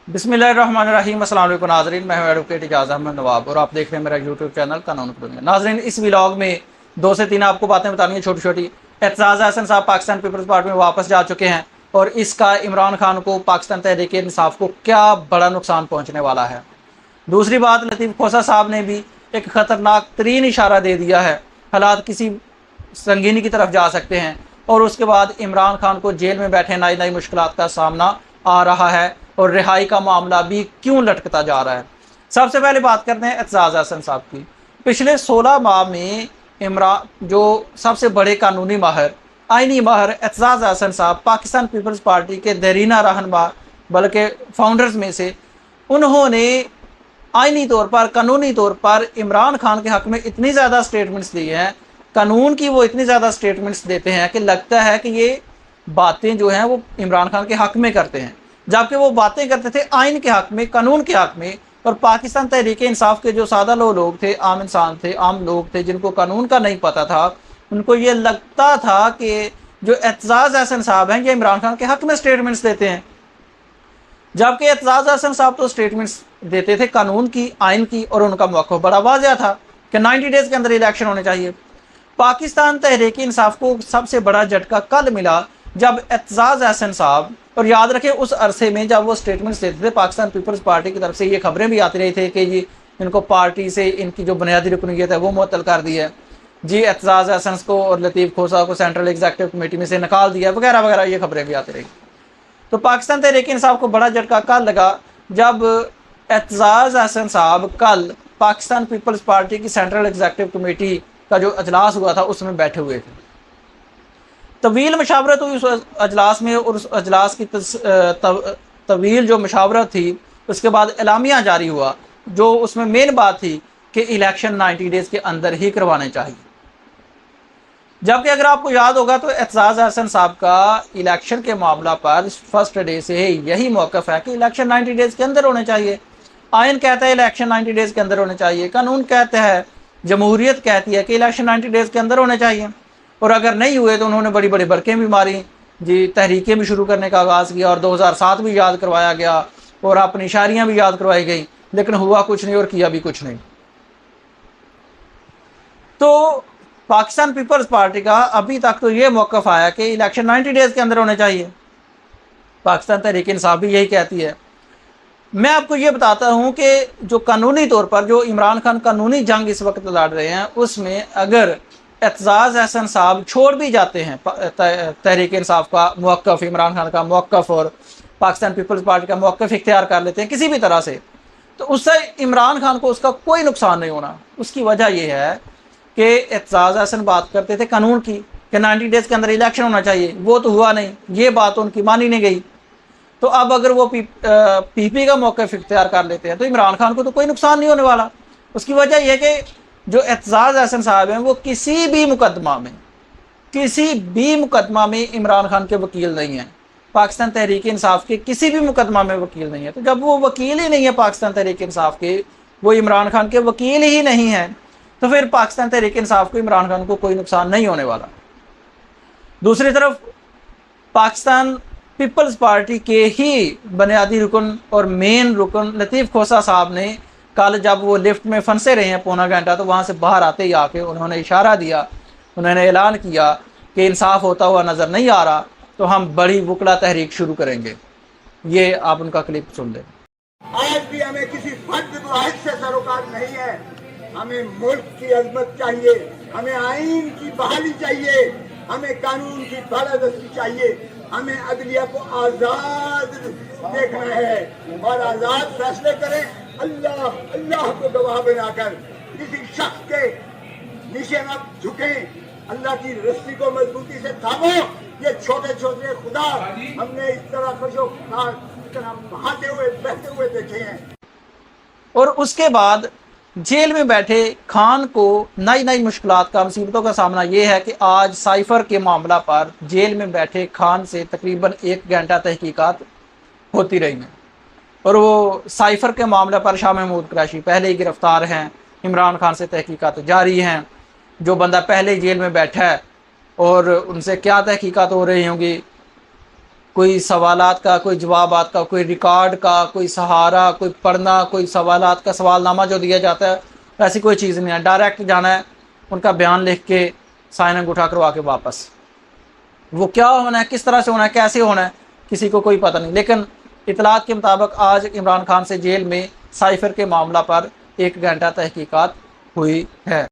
बिस्मिल्लाहिर्रहमानिर्रहीम। अस्सलाम वालेकुम नाज़रीन, मैं हूं एडवोकेट इजाज़ अहमद नवाब और आप देख रहे हैं मेरा यूट्यूब चैनल कानून की दुनिया। नाज़रीन, इस व्लॉग में 2 से 3 आपको बातें बतानी है छोटी छोटी। एतजाज़ अहसन साहब पाकिस्तान पीपल्स पार्टी में वापस जा चुके हैं और इसका इमरान खान को, पाकिस्तान तहरीक इंसाफ को क्या बड़ा नुकसान पहुँचने वाला है। दूसरी बात, लतीफ़ खोसा साहब ने भी एक ख़तरनाक तरीन इशारा दे दिया है, हालात किसी संगीनी की तरफ जा सकते हैं। और उसके बाद इमरान खान को जेल में बैठे नई नई मुश्किलात का सामना आ रहा है और रिहाई का मामला भी क्यों लटकता जा रहा है। सबसे पहले बात करते हैं एतजाज़ अहसन साहब की। पिछले 16 माह में इमरान जो सबसे बड़े कानूनी माहिर, आइनी माहिर एतजाज़ अहसन साहब पाकिस्तान पीपल्स पार्टी के देरीना रहनुमा बल्कि फाउंडर्स में से, उन्होंने आइनी तौर पर, कानूनी तौर पर इमरान खान के हक़ में इतनी ज़्यादा स्टेटमेंट्स दी हैं, कानून की वो इतनी ज़्यादा स्टेटमेंट्स देते हैं कि लगता है कि ये बातें जो हैं वो इमरान खान के हक़ में करते हैं, जबकि वो बातें करते थे आइन के हक़ में, कानून के हक़ में। और पाकिस्तान तहरीक इंसाफ के जो सादा लोग थे, आम इंसान थे, आम लोग थे, जिनको कानून का नहीं पता था, उनको ये लगता था कि जो एतजाज़ अहसन साहब हैं ये इमरान खान के हक़ में स्टेटमेंट्स देते हैं, जबकि एतजाज़ अहसन साहब तो स्टेटमेंट्स देते थे कानून की, आइन की, और उनका मौक़िफ़ बड़ा वाज़ेह था कि 90 डेज़ के अंदर इलेक्शन होने चाहिए। पाकिस्तान तहरीक इंसाफ को सबसे बड़ा झटका कल मिला जब एतजाज़ अहसन साहब, और याद रखें उस अरसे में जब वो स्टेटमेंट्स देते थे, पाकिस्तान पीपल्स पार्टी की तरफ से ये खबरें भी आती रही थी कि जी इनको पार्टी से इनकी जो बुनियादी रुकनीत है वो मुअत्तल कर दी है, जी एतजाज़ अहसन को और लतीफ़ खोसा को सेंट्रल एग्जीक्यूटिव कमेटी में से निकाल दिया, वगैरह वगैरह, ये खबरें भी आती रही। तो पाकिस्तान तहरीक इंसाफ को बड़ा झटका कल लगा जब एतजाज़ अहसन साहब कल पाकिस्तान पीपल्स पार्टी की सेंट्रल एग्जीक्यूटिव कमेटी का जो अजलास हुआ था उसमें बैठे हुए थे। तवील मशावरत हुई उस अजलास में, और उस अजलास की तवील जो मशावरत थी, उसके बाद एलामिया जारी हुआ जो उसमें मेन बात थी कि इलेक्शन 90 डेज़ के अंदर ही करवाने चाहिए। जबकि अगर आपको याद होगा तो एतजाज़ अहसन साहब का इलेक्शन के मामला पर फर्स्ट डे से यही मौक़िफ़ है कि इलेक्शन 90 डेज़ के अंदर होने चाहिए। आइन कहता है इलेक्शन 90 डेज़ के अंदर होने चाहिए, कानून कहता है, जमहूरियत कहती है कि इलेक्शन 90 डेज़ के अंदर होने चाहिए। और अगर नहीं हुए तो उन्होंने बड़ी बड़ी बरकें भी मारी, जी तहरीकें भी शुरू करने का आगाज़ किया, और 2007 भी याद करवाया गया और अपनी शायरियाँ भी याद करवाई गई, लेकिन हुआ कुछ नहीं और किया भी कुछ नहीं। तो पाकिस्तान पीपल्स पार्टी का अभी तक तो ये मौक़िफ़ आया कि इलेक्शन 90 डेज़ के अंदर होने चाहिए। पाकिस्तान तहरीक इंसाफ भी यही कहती है। मैं आपको ये बताता हूँ कि जो कानूनी तौर पर जो इमरान खान कानूनी जंग इस वक्त लड़ रहे हैं, उसमें अगर एतजाज़ अहसन साहब छोड़ भी जाते हैं तहरीक इंसाफ का मौक़िफ़, इमरान खान का मौक़िफ़, और पाकिस्तान पीपल्स पार्टी का मौक़िफ़ इख्तियार कर लेते हैं किसी भी तरह से, तो उससे इमरान खान को उसका कोई नुकसान नहीं होना। उसकी वजह यह है कि एतजाज़ अहसन बात करते थे कानून की कि 90 डेज़ के अंदर इलेक्शन होना चाहिए, वो तो हुआ नहीं, ये बात उनकी मानी नहीं गई। तो अब अगर वो पीपी का मौक़िफ़ इख्तियार कर लेते हैं तो इमरान खान को तो कोई नुकसान नहीं होने वाला। उसकी वजह यह है कि जो एतजाज़ अहसन साहब हैं वो किसी भी मुकदमा में इमरान खान के वकील नहीं हैं, पाकिस्तान तहरीक इंसाफ के किसी भी मुकदमा में वकील नहीं है। तो जब वो वकील ही नहीं है पाकिस्तान तहरीक इंसाफ के, वो इमरान खान के वकील ही नहीं है, तो फिर पाकिस्तान तहरीक इंसाफ को, इमरान खान को कोई नुकसान नहीं होने वाला। दूसरी तरफ पाकिस्तान पीपल्स पार्टी के ही बुनियादी रुकन और मेन रुकन लतीफ़ खोसा साहब ने कल जब वो लिफ्ट में फंसे रहे हैं पौना घंटा, तो वहाँ से बाहर आते ही आके उन्होंने इशारा दिया, उन्होंने ऐलान किया कि इंसाफ होता हुआ नज़र नहीं आ रहा तो हम बड़ी वकला तहरीक शुरू करेंगे। ये आप उनका क्लिप सुन लें। आज भी हमें किसी फर्द वाहिद से सरोकार नहीं है, हमें मुल्क की अजमत चाहिए, हमें आइन की बहाली चाहिए, हमें कानून की बालादस्ती चाहिए, हमें अदलिया को आज़ाद देखना है और आज़ाद फैसले करें। अल्लाह को गवाह बनाकर किसी शख्स के नीचे न झुकें, अल्लाह की रस्सी को मजबूती से थामो। ये छोटे छोटे खुदा हमने इस तरह बहाते हुए बहते हुए देखे हैं। और उसके बाद जेल में बैठे खान को नई नई मुश्किलात का, मुसीबतों का सामना ये है कि आज साइफर के मामला पर जेल में बैठे खान से तकरीबन 1 घंटा तहकीकात होती रही हैं, और वो साइफर के मामले पर शाह महमूद कुरैशी पहले ही गिरफ्तार हैं, इमरान खान से तहकीकात जारी हैं। जो बंदा पहले ही जेल में बैठा है और उनसे क्या तहकीकात हो रही होंगी, کوئی سوالات کا، کوئی جوابات کا، کوئی ریکارڈ کا، کوئی سہارا، کوئی پڑھنا، کوئی سوالات کا سوال نامہ جو دیا جاتا ہے، ایسی کوئی چیز نہیں ہے. ڈائریکٹ جانا ہے، ان کا بیان لکھ کے سائن انگوٹھا کروا کے واپس. وہ کیا ہونا ہے، کس طرح سے ہونا ہے، کیسے ہونا ہے، کسی کو کوئی پتہ نہیں. لیکن اطلاعات کے مطابق آج عمران خان سے جیل میں سائفر کے معاملہ پر 1 گھنٹہ تحقیقات ہوئی ہے.